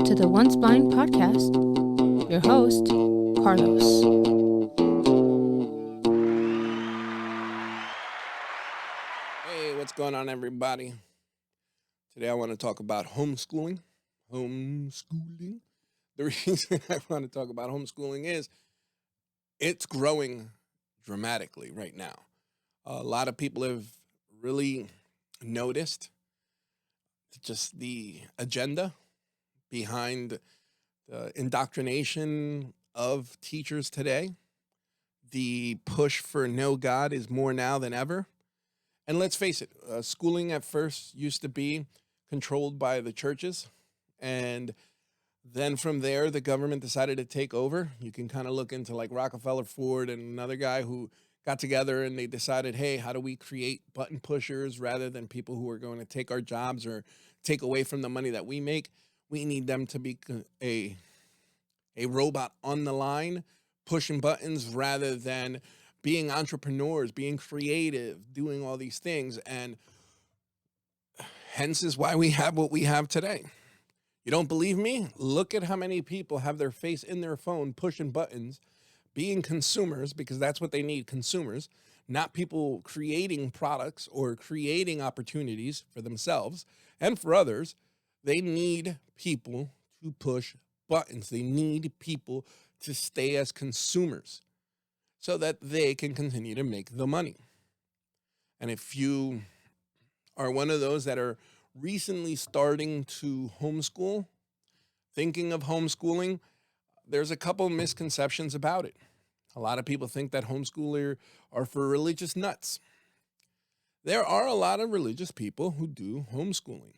to the Once Blind Podcast. Your host, Carlos. Hey, what's going on, everybody? Today I want to talk about homeschooling. Homeschooling. The reason I want to talk about homeschooling is it's growing dramatically right now. A lot of people have really noticed just the agenda behind the indoctrination of teachers today. The push for no God is more now than ever. And let's face it, schooling at first used to be controlled by the churches. And then from there, the government decided to take over. You can kind of look into like Rockefeller, Ford, and another guy who got together and they decided, hey, how do we create button pushers rather than people who are going to take our jobs or take away from the money that we make? We need them to be a robot on the line, pushing buttons rather than being entrepreneurs, being creative, doing all these things. And hence is why we have what we have today. You don't believe me? Look at how many people have their face in their phone pushing buttons, being consumers, because that's what they need, consumers, not people creating products or creating opportunities for themselves and for others. They need people to push buttons. They need people to stay as consumers so that they can continue to make the money. And if you are one of those that are recently starting to homeschool, thinking of homeschooling, there's a couple misconceptions about it. A lot of people think that homeschooler are for religious nuts. There are a lot of religious people who do homeschooling.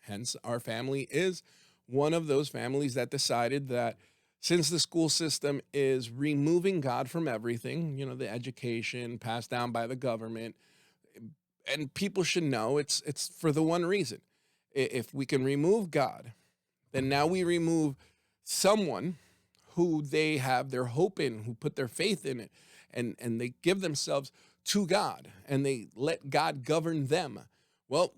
Hence, our family is one of those families that decided that since the school system is removing God from everything, the education passed down by the government, and people should know it's for the one reason. If we can remove God, then now we remove someone who they have their hope in, who put their faith in it, and they give themselves to God, and they let God govern them. Well,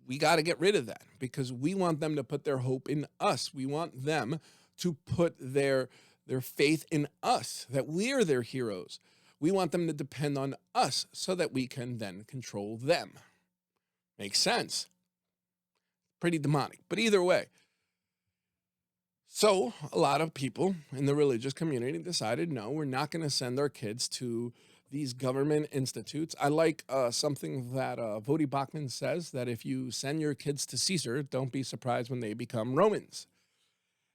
we got to get rid of that because we want them to put their hope in us. We want them to put their faith in us, that we're their heroes. We want them to depend on us so that we can then control them. Makes sense? Pretty demonic, but either way. So a lot of people in the religious community decided, no, we're not going to send our kids to these government institutes. I like something that Vodi Bachman says, that if you send your kids to Caesar, don't be surprised when they become Romans.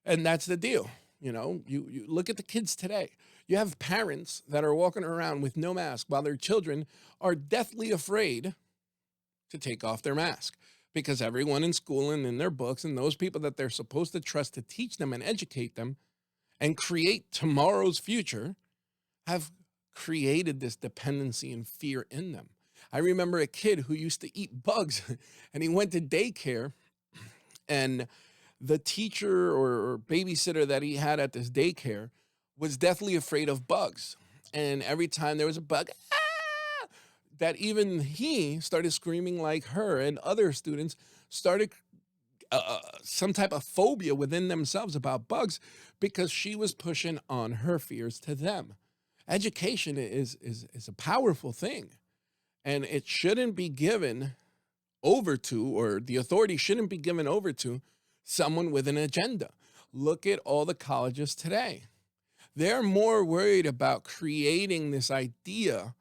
And that's the deal. You look at the kids today. You have parents that are walking around with no mask while their children are deathly afraid to take off their mask because everyone in school and in their books and those people that they're supposed to trust to teach them and educate them and create tomorrow's future have created this dependency and fear in them. I remember a kid who used to eat bugs and he went to daycare, and the teacher or babysitter that he had at this daycare was deathly afraid of bugs. And every time there was a bug, that even he started screaming like her, and other students started some type of phobia within themselves about bugs because she was pushing on her fears to them. Education is a powerful thing, and it shouldn't be given over to, or the authority shouldn't be given over to someone with an agenda. Look at all the colleges today. They're more worried about creating this idea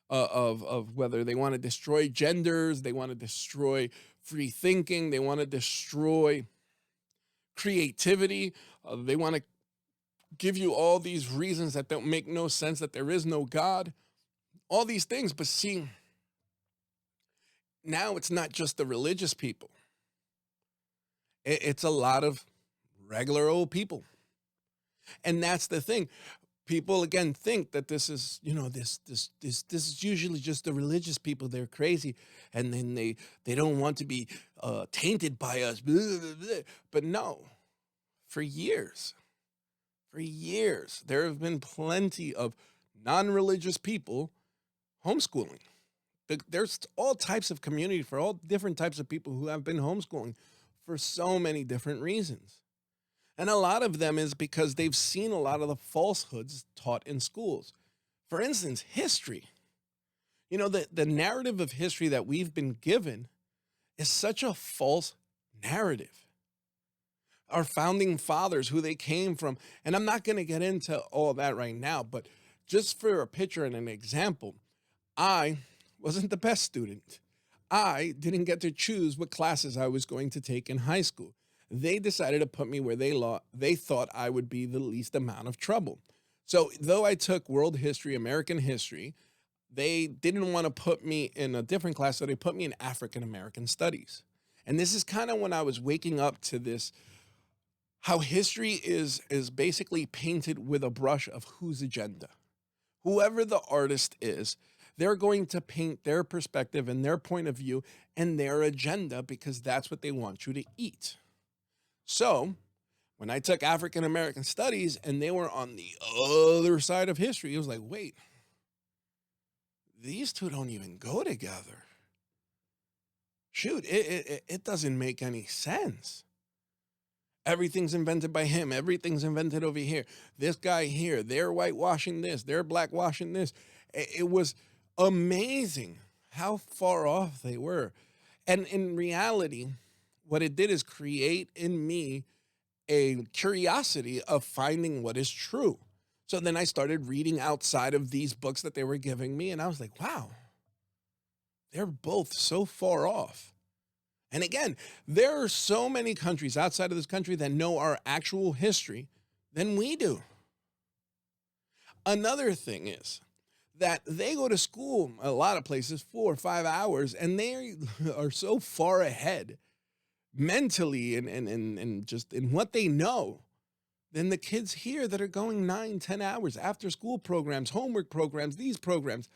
of whether they want to destroy genders, they want to destroy free thinking, they want to destroy creativity, they want to give you all these reasons that don't make no sense, that there is no God, all these things. But see, now it's not just the religious people. It's a lot of regular old people. And that's the thing. People again think that this is, this is usually just the religious people. They're crazy, and then they don't want to be tainted by us. Blah, blah, blah. But no, for years, there have been plenty of non-religious people homeschooling. There's all types of community for all different types of people who have been homeschooling for so many different reasons. And a lot of them is because they've seen a lot of the falsehoods taught in schools. For instance, history. The narrative of history that we've been given is such a false narrative. Our founding fathers, who they came from, and I'm not going to get into all that right now, but just for a picture and an example, I wasn't the best student. I didn't get to choose what classes I was going to take in high school. They decided to put me where they thought I would be the least amount of trouble. So though I took world history, American history, they didn't want to put me in a different class, so they put me in African American studies. And this is kind of when I was waking up to this, how history is basically painted with a brush of whose agenda. Whoever the artist is, they're going to paint their perspective and their point of view and their agenda because that's what they want you to eat. So when I took African American studies and they were on the other side of history, it was like, wait, these two don't even go together. Shoot, it doesn't make any sense. Everything's invented by him. Everything's invented over here. This guy here, they're whitewashing this. They're blackwashing this. It was amazing how far off they were. And in reality, what it did is create in me a curiosity of finding what is true. So then I started reading outside of these books that they were giving me, and I was like, wow, they're both so far off. And again, there are so many countries outside of this country that know our actual history than we do. Another thing is that they go to school, a lot of places, 4 or 5 hours, and they are so far ahead mentally and just in what they know than the kids here that are going 9, 10 hours, after school programs, homework programs, these programs,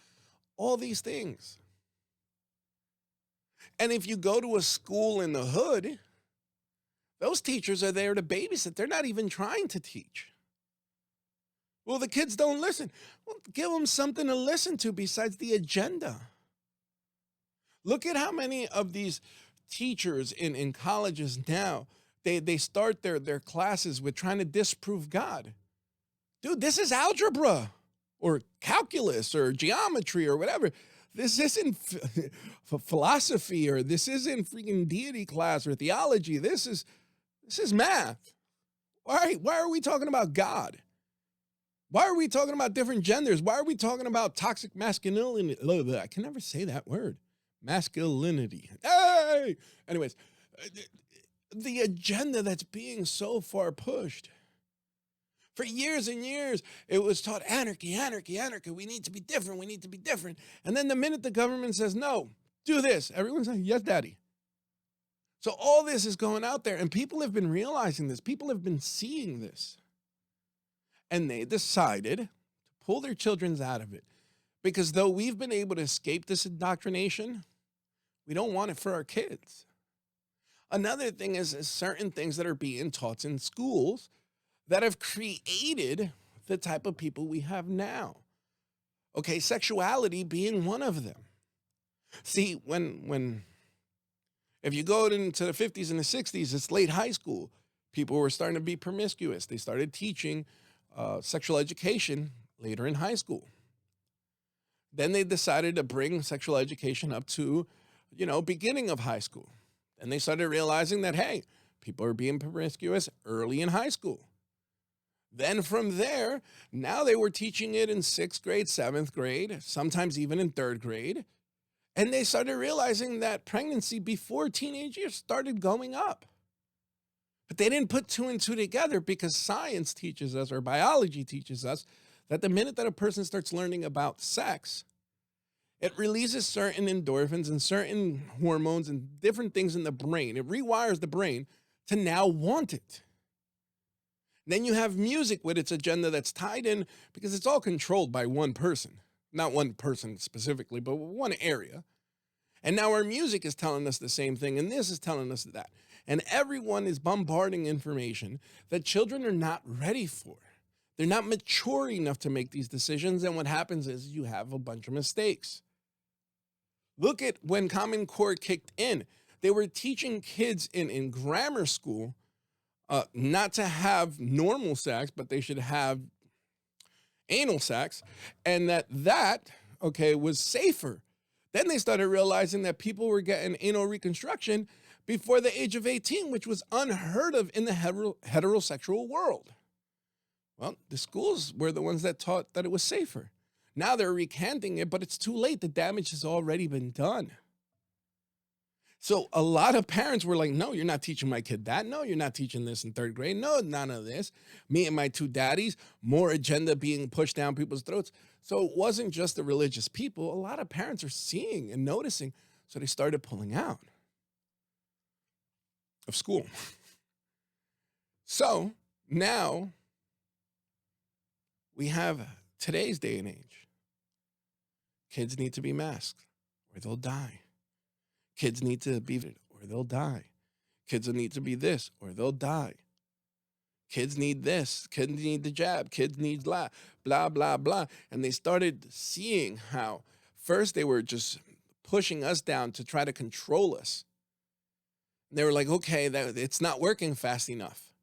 all these things. And if you go to a school in the hood, those teachers are there to babysit. They're not even trying to teach. Well, the kids don't listen. Well, give them something to listen to besides the agenda. Look at how many of these teachers in colleges now, they start their classes with trying to disprove God. Dude, this is algebra or calculus or geometry or whatever. This isn't philosophy, or this isn't freaking deity class or theology. This is math. Why are we talking about God? Why are we talking about different genders? Why are we talking about toxic masculinity? I can never say that word. Masculinity. Hey! Anyways, the agenda that's being so far pushed. For years and years, it was taught anarchy, anarchy, anarchy. We need to be different. We need to be different. And then the minute the government says, no, do this, everyone's like, yes, daddy. So all this is going out there, and people have been realizing this. People have been seeing this. And they decided to pull their children out of it. Because though we've been able to escape this indoctrination, we don't want it for our kids. Another thing is certain things that are being taught in schools that have created the type of people we have now. Okay, sexuality being one of them. See, if you go into the 50s and the 60s, it's late high school. People were starting to be promiscuous. They started teaching sexual education later in high school. Then they decided to bring sexual education up to, beginning of high school. And they started realizing that, hey, people are being promiscuous early in high school. Then from there, now they were teaching it in 6th grade, 7th grade, sometimes even in 3rd grade. And they started realizing that pregnancy before teenage years started going up. But they didn't put 2 and 2 together because science teaches us, or biology teaches us, that the minute that a person starts learning about sex, it releases certain endorphins and certain hormones and different things in the brain. It rewires the brain to now want it. Then you have music with its agenda that's tied in because it's all controlled by one person. Not one person specifically, but one area. And now our music is telling us the same thing, and this is telling us that. And everyone is bombarding information that children are not ready for. They're not mature enough to make these decisions, and what happens is you have a bunch of mistakes. Look at when Common Core kicked in. They were teaching kids in grammar school not to have normal sex, but they should have anal sex, and that okay was safer. Then they started realizing that people were getting anal reconstruction before the age of 18, which was unheard of in the heterosexual world. Well, the schools were the ones that taught that it was safer. Now they're recanting it, but it's too late. The damage has already been done. So a lot of parents were like, no, you're not teaching my kid that. No, you're not teaching this in third grade. No, none of this. Me and my two daddies, more agenda being pushed down people's throats. So it wasn't just the religious people. A lot of parents are seeing and noticing. So they started pulling out of school. So now we have today's day and age. Kids need to be masked or they'll die. Kids need to be or they'll die. Kids need to be this or they'll die. Kids need this. Kids need the jab. Kids need blah, blah, blah, blah. And they started seeing how first they were just pushing us down to try to control us. And they were like, okay, it's not working fast enough.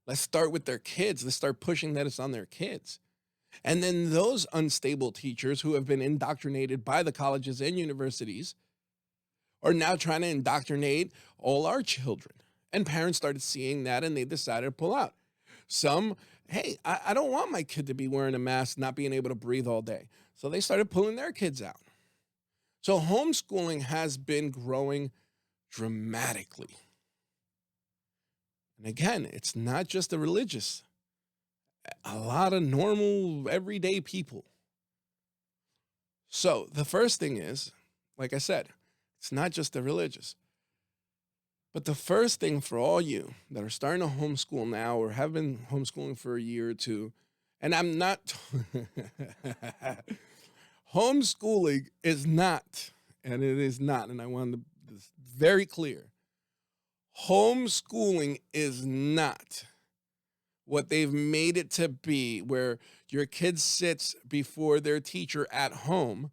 Let's start with their kids. Let's start pushing that it's on their kids. And then those unstable teachers who have been indoctrinated by the colleges and universities are now trying to indoctrinate all our children. And parents started seeing that and they decided to pull out. Some, hey, I don't want my kid to be wearing a mask, not being able to breathe all day. So they started pulling their kids out. So homeschooling has been growing dramatically. And again, it's not just the religious. A lot of normal, everyday people. So the first thing is, like I said, it's not just the religious. But the first thing for all you that are starting to homeschool now or have been homeschooling for a year or two, and I'm not, homeschooling is not, and it is not, and I want to be very clear, homeschooling is not what they've made it to be, where your kid sits before their teacher at home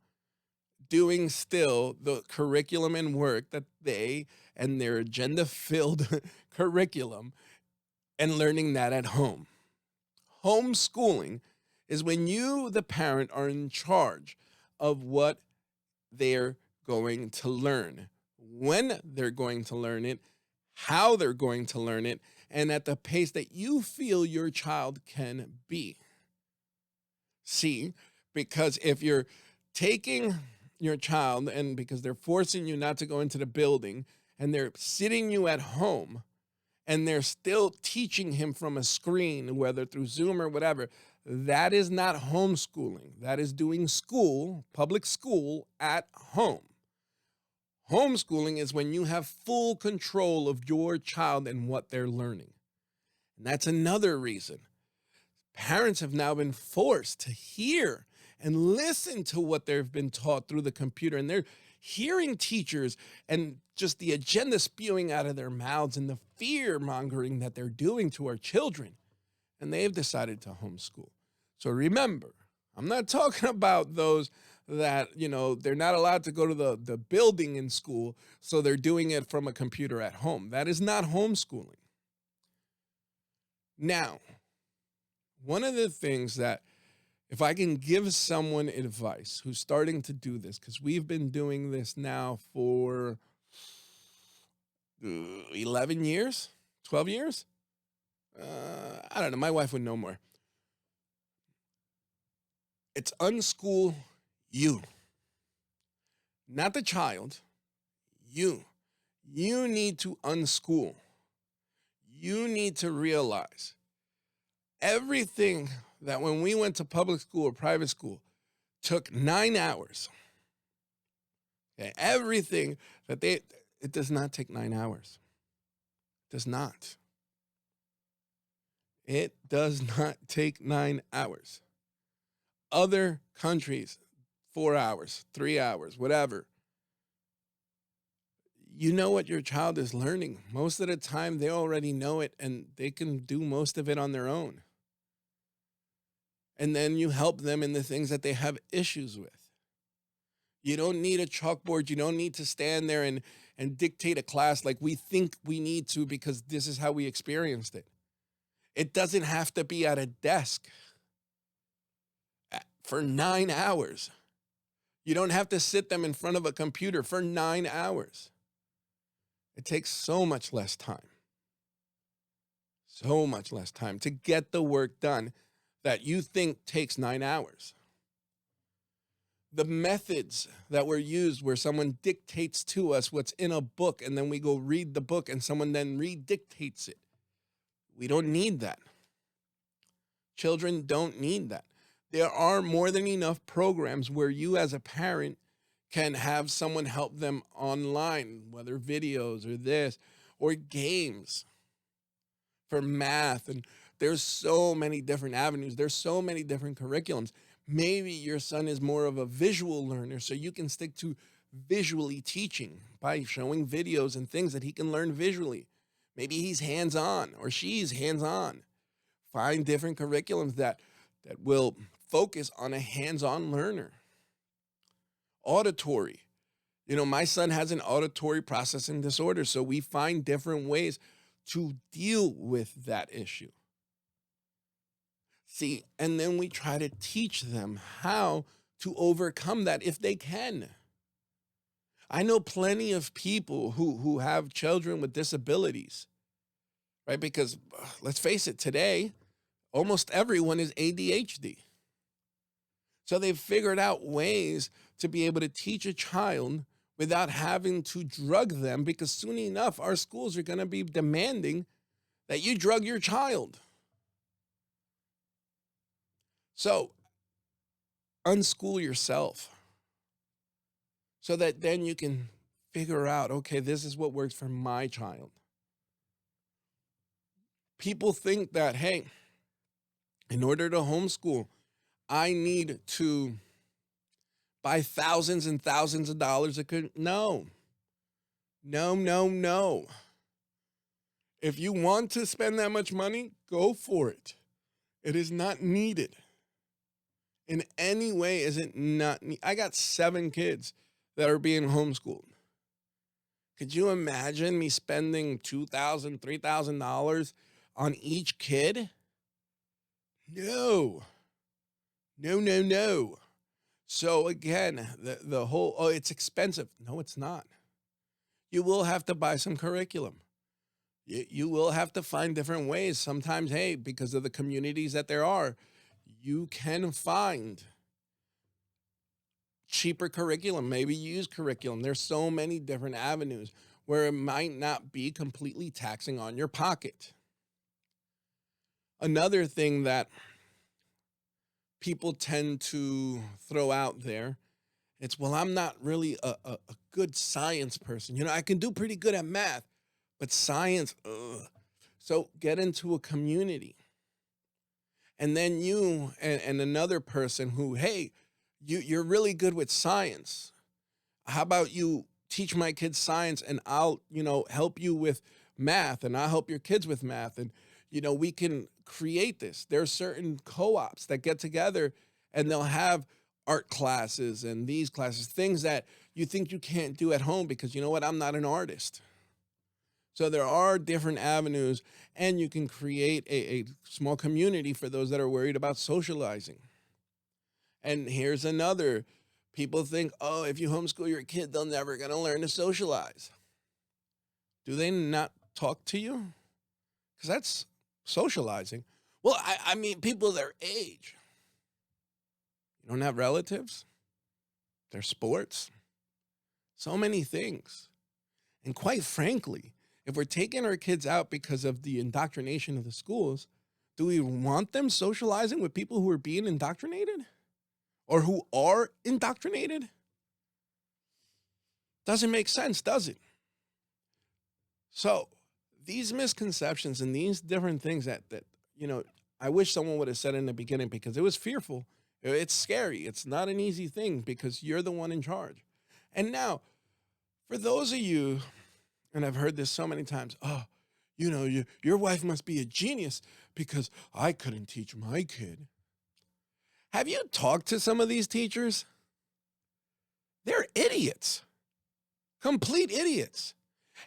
doing still the curriculum and work that they and their agenda-filled curriculum and learning that at home. Homeschooling is when you, the parent, are in charge of what they're going to learn, when they're going to learn it, how they're going to learn it, and at the pace that you feel your child can be. See, because if you're taking your child and because they're forcing you not to go into the building and they're sitting you at home and they're still teaching him from a screen, whether through Zoom or whatever, that is not homeschooling. That is doing school, public school at home. Homeschooling is when you have full control of your child and what they're learning. And that's another reason. Parents have now been forced to hear and listen to what they've been taught through the computer. And they're hearing teachers and just the agenda spewing out of their mouths and the fear mongering that they're doing to our children. And they've decided to homeschool. So remember, I'm not talking about those that, they're not allowed to go to the building in school, so they're doing it from a computer at home. That is not homeschooling. Now, one of the things that, if I can give someone advice who's starting to do this, because we've been doing this now for 11 years, 12 years? I don't know. My wife would know more. It's unschool you, not the child, you. You need to unschool. You need to realize everything that when we went to public school or private school took 9 hours. Okay, everything that it does not take 9 hours. It does not. It does not take 9 hours. Other countries, 4 hours, 3 hours, whatever. You know what your child is learning. Most of the time, they already know it, and they can do most of it on their own. And then you help them in the things that they have issues with. You don't need a chalkboard. You don't need to stand there and dictate a class like we think we need to because this is how we experienced it. It doesn't have to be at a desk for 9 hours. You don't have to sit them in front of a computer for 9 hours. It takes so much less time. So much less time to get the work done that you think takes 9 hours. The methods that were used where someone dictates to us what's in a book and then we go read the book and someone then redictates it. We don't need that. Children don't need that. There are more than enough programs where you as a parent can have someone help them online, whether videos or this or games for math. And there's so many different avenues. There's so many different curriculums. Maybe your son is more of a visual learner, so you can stick to visually teaching by showing videos and things that he can learn visually. Maybe he's hands-on or she's hands-on. Find different curriculums that will focus on a hands-on learner. Auditory. My son has an auditory processing disorder, so we find different ways to deal with that issue. See, and then we try to teach them how to overcome that if they can. I know plenty of people who have children with disabilities, right? Because let's face it, today, almost everyone is ADHD. So they've figured out ways to be able to teach a child without having to drug them, because soon enough, our schools are going to be demanding that you drug your child. So unschool yourself so that then you can figure out, okay, this is what works for my child. People think that, hey, in order to homeschool, I need to buy thousands and thousands of dollars. No. If you want to spend that much money, go for it. It is not needed. In any way is it not needed. I got 7 kids that are being homeschooled. Could you imagine me spending $2,000, $3,000 on each kid? No. So again, the whole, it's expensive. No, it's not. You will have to buy some curriculum. You will have to find different ways. Sometimes, hey, because of the communities that there are, you can find cheaper curriculum, maybe used curriculum. There's so many different avenues where it might not be completely taxing on your pocket. Another thing that people tend to throw out there, it's, well, I'm not really a good science person. I can do pretty good at math, but science, ugh. So get into a community. And then you and another person who, hey, you're really good with science. How about you teach my kids science and I'll, help you with math and I'll help your kids with math. And, we can create this. There are certain co-ops that get together and they'll have art classes and these classes, things that you think you can't do at home because you know what? I'm not an artist. So there are different avenues, and you can create a small community for those that are worried about socializing. And here's another. People think, oh, if you homeschool your kid, they're never going to learn to socialize. Do they not talk to you? Because that's socializing. Well, I mean, people their age. You don't have relatives? Their sports? So many things. And quite frankly, if we're taking our kids out because of the indoctrination of the schools, do we want them socializing with people who are being indoctrinated or who are indoctrinated? Doesn't make sense, does it? So these misconceptions and these different things that I wish someone would have said in the beginning, because it was fearful. It's scary. It's not an easy thing because you're the one in charge. And now, for those of you, and I've heard this so many times, oh, your wife must be a genius because I couldn't teach my kid. Have you talked to some of these teachers? They're idiots, complete idiots.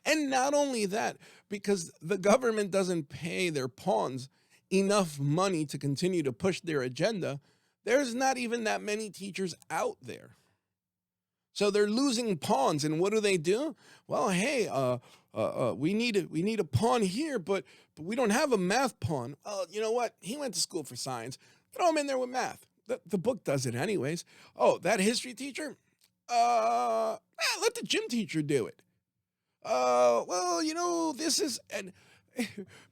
And not only that, because the government doesn't pay their pawns, enough money to continue to push their agenda, there's not even that many teachers out there. So they're losing pawns, and what do? Well, hey, we need a pawn here, but we don't have a math pawn. Oh, you know what? He went to school for science. Throw him in there with math. The book does it anyways. Oh, that history teacher? Let the gym teacher do it. Well, this is and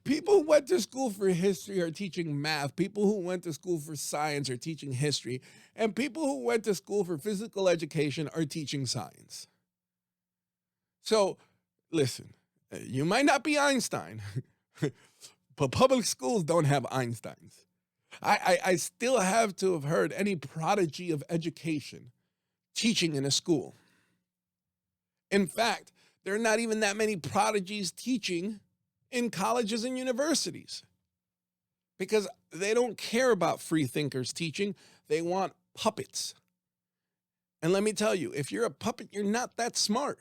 people who went to school for history are teaching math. People who went to school for science are teaching history. And people who went to school for physical education are teaching science. So, listen, you might not be Einstein, but public schools don't have Einsteins. I still have to have heard any prodigy of education teaching in a school. In fact, there are not even that many prodigies teaching in colleges and universities because they don't care about free thinkers teaching. They want puppets. And let me tell you, if you're a puppet, you're not that smart.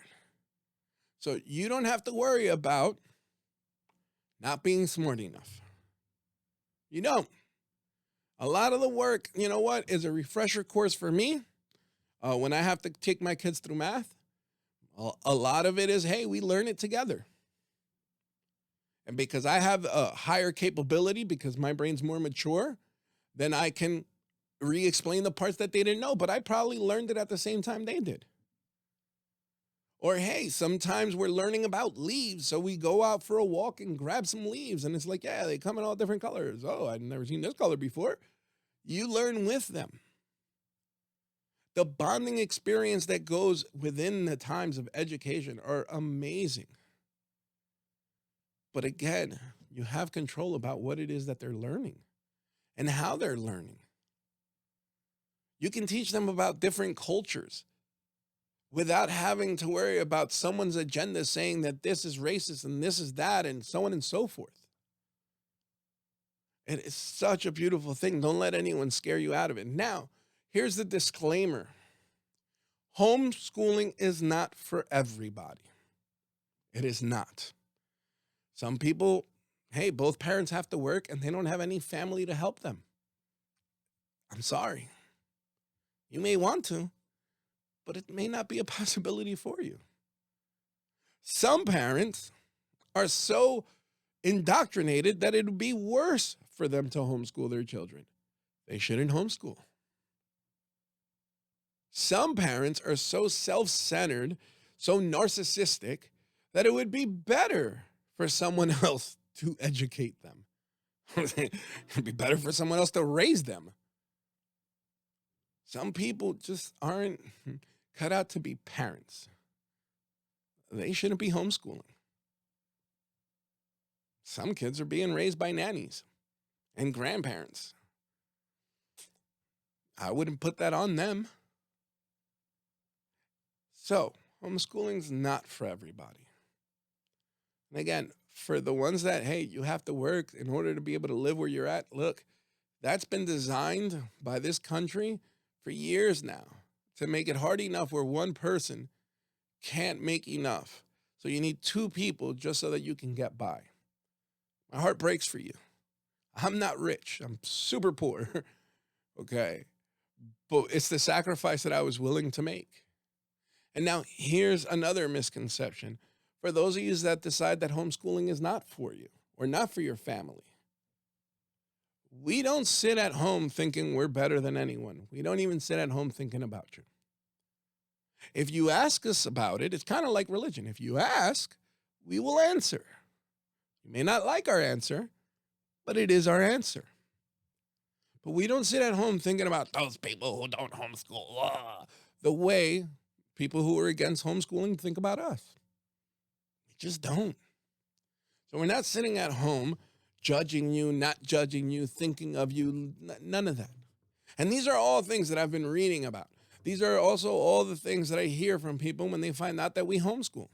So you don't have to worry about not being smart enough. You don't. A lot of the work, you know what, is a refresher course for me when I have to take my kids through math. A lot of it is, hey, we learn it together. And because I have a higher capability, because my brain's more mature, then I can re-explain the parts that they didn't know, but I probably learned it at the same time they did. Or, hey, sometimes we're learning about leaves, so we go out for a walk and grab some leaves, and it's like, yeah, they come in all different colors. Oh, I've never seen this color before. You learn with them. The bonding experience that goes within the times of education are amazing. But again, you have control about what it is that they're learning and how they're learning. You can teach them about different cultures without having to worry about someone's agenda saying that this is racist and this is that and so on and so forth. It is such a beautiful thing. Don't let anyone scare you out of it. Now, here's the disclaimer. Homeschooling is not for everybody. It is not. Some people, hey, both parents have to work and they don't have any family to help them. I'm sorry. You may want to, but it may not be a possibility for you. Some parents are so indoctrinated that it would be worse for them to homeschool their children. They shouldn't homeschool. Some parents are so self-centered, so narcissistic, that it would be better for someone else to educate them. It'd be better for someone else to raise them. Some people just aren't cut out to be parents. They shouldn't be homeschooling. Some kids are being raised by nannies and grandparents. I wouldn't put that on them. So, homeschooling's not for everybody. And again, for the ones that, hey, you have to work in order to be able to live where you're at, look, that's been designed by this country for years now to make it hard enough where one person can't make enough. So you need two people just so that you can get by. My heart breaks for you. I'm not rich. I'm super poor. Okay. But it's the sacrifice that I was willing to make. And now here's another misconception. For those of you that decide that homeschooling is not for you or not for your family, we don't sit at home thinking we're better than anyone. We don't even sit at home thinking about you. If you ask us about it, it's kind of like religion. If you ask, we will answer. You may not like our answer, but it is our answer. But we don't sit at home thinking about those people who don't homeschool, the way people who are against homeschooling think about us. We just don't. So we're not sitting at home judging you, not judging you, thinking of you, none of that. And these are all things that I've been reading about. These are also all the things that I hear from people when they find out that we homeschool.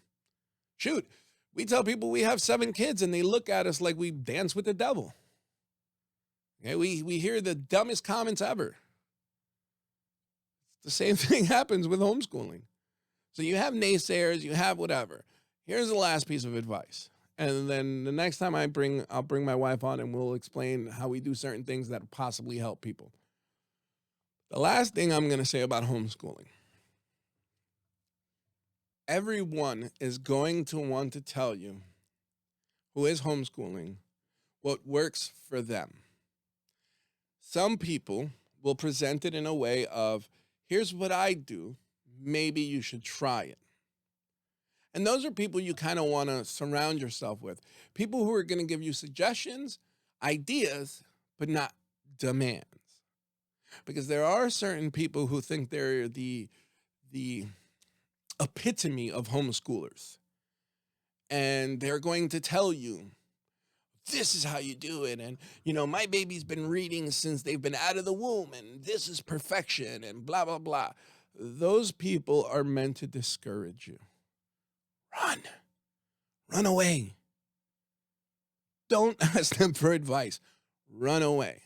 Shoot, we tell people we have 7 kids and they look at us like we dance with the devil. Okay, we hear the dumbest comments ever. The same thing happens with homeschooling. So you have naysayers, you have whatever. Here's the last piece of advice. And then the next time I'll bring my wife on and we'll explain how we do certain things that possibly help people. The last thing I'm going to say about homeschooling. Everyone is going to want to tell you who is homeschooling what works for them. Some people will present it in a way of, here's what I do, maybe you should try it. And those are people you kind of want to surround yourself with. People who are going to give you suggestions, ideas, but not demands. Because there are certain people who think they're the epitome of homeschoolers. And they're going to tell you, this is how you do it. And, my baby's been reading since they've been out of the womb. And this is perfection and blah, blah, blah. Those people are meant to discourage you. Run away. Don't ask them for advice. Run away.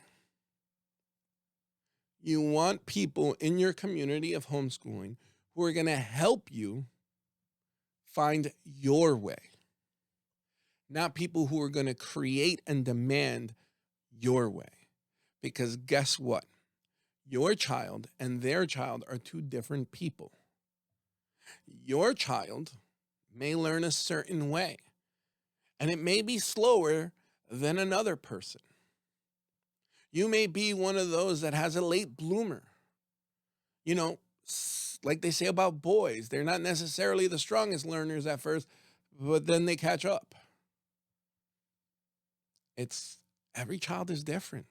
You want people in your community of homeschooling who are going to help you find your way. Not people who are going to create and demand your way. Because guess what? Your child and their child are two different people. Your child may learn a certain way, and it may be slower than another person. You may be one of those that has a late bloomer. Like they say about boys, they're not necessarily the strongest learners at first, but then they catch up. Every child is different.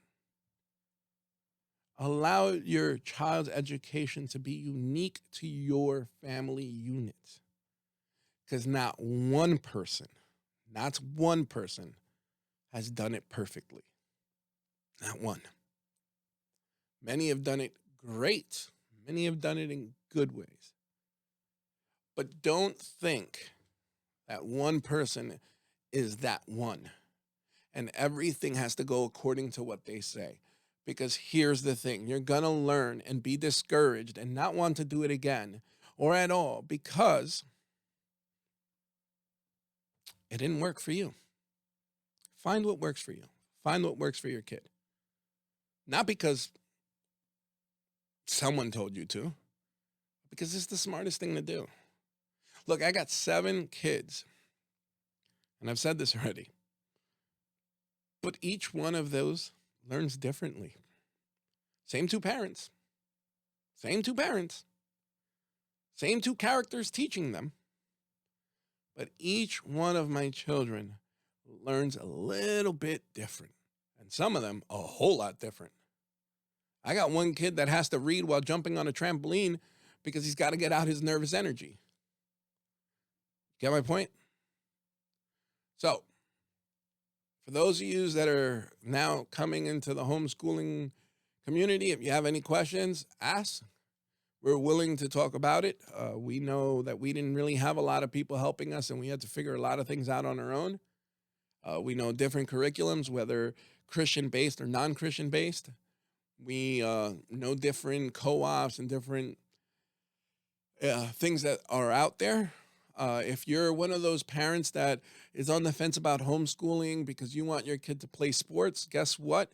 Allow your child's education to be unique to your family unit. Because not one person has done it perfectly. Not one. Many have done it great. Many have done it in good ways. But don't think that one person is that one. And everything has to go according to what they say. Because here's the thing. You're going to learn and be discouraged and not want to do it again or at all because it didn't work for you. Find what works for you. Find what works for your kid. Not because someone told you to, because it's the smartest thing to do. Look, I got 7 kids, and I've said this already, but each one of those learns differently. Same 2 parents. Same 2 characters teaching them. But each one of my children learns a little bit different. And some of them a whole lot different. I got one kid that has to read while jumping on a trampoline because he's got to get out his nervous energy. Get my point? So, for those of you that are now coming into the homeschooling community, if you have any questions, ask. We're willing to talk about it. We know that we didn't really have a lot of people helping us, and we had to figure a lot of things out on our own. We know different curriculums, whether Christian-based or non-Christian-based. We know different co-ops and different things that are out there. If you're one of those parents that is on the fence about homeschooling because you want your kid to play sports, guess what?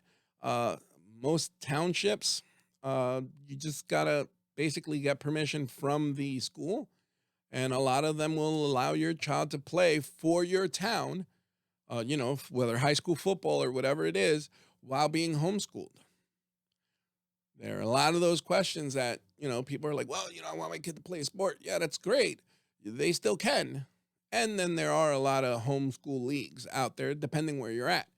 Most townships, you just got to basically get permission from the school. And a lot of them will allow your child to play for your town, whether high school football or whatever it is, while being homeschooled. There are a lot of those questions that, people are like, well, I want my kid to play a sport. Yeah, that's great. They still can. And then there are a lot of homeschool leagues out there, depending where you're at.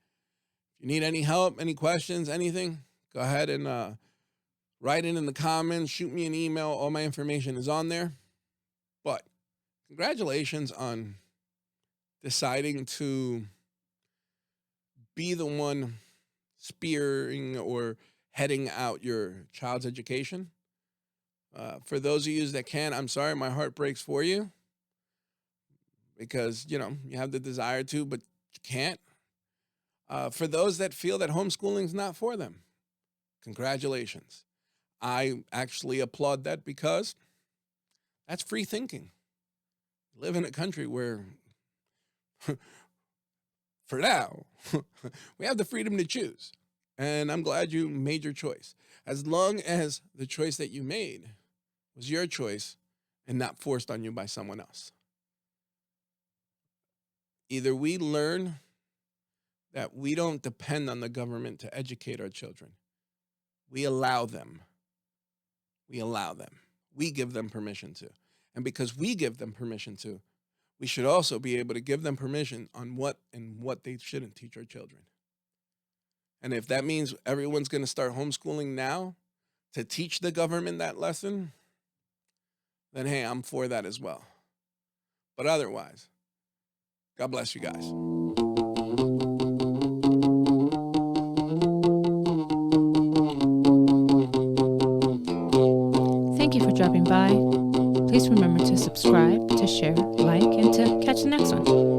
If you need any help, any questions, anything, go ahead and write it in the comments, shoot me an email. All my information is on there. But congratulations on deciding to be the one spearing or heading out your child's education. For those of you that can, I'm sorry, my heart breaks for you because, you have the desire to, but you can't. For those that feel that homeschooling is not for them, congratulations. I actually applaud that because that's free thinking. We live in a country where for now, we have the freedom to choose. And I'm glad you made your choice. As long as the choice that you made was your choice and not forced on you by someone else. Either we learn that we don't depend on the government to educate our children. We allow them. We allow them. We give them permission to. And because we give them permission to, we should also be able to give them permission on what they shouldn't teach our children. And if that means everyone's going to start homeschooling now to teach the government that lesson, then hey, I'm for that as well. But otherwise, God bless you guys. Thank you for dropping by. Please remember to subscribe, to share, like, and to catch the next one.